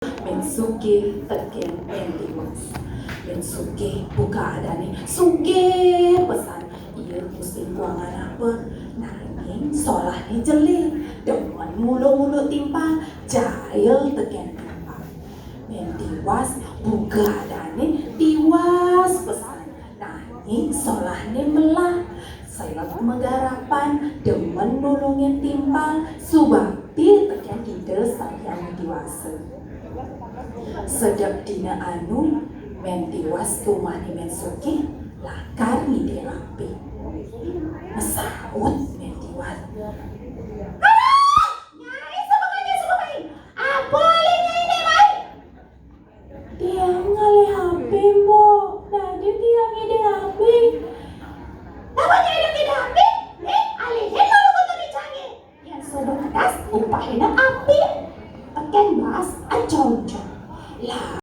Men sugih teken men tiwas. Men sugih buka adane. Sugih pesan. Iya musim buangan apa? Nanging solahnya jelek. Demen mulu-mulu timpang. Jahil teken timpang. Men tiwas buka adane. Tiwas pesan. Nanging solahnya melah. Saya menggarapan demen nolongin timpal subakti tekan kita sayang dewasa. Sedap dina anu men tiwas rumah ni men sugih lakar ni dia rapi. Mesaut men tiwas. Nyai sebagai apa le nyai ni mai? Dia ngale HP mo. Tadi dia ngide HP. Namanya ada tidak api, alihin lalu kotor dicangi. Yang sudah kedas, upahnya api. Tekan bas, acong-cong. Lah.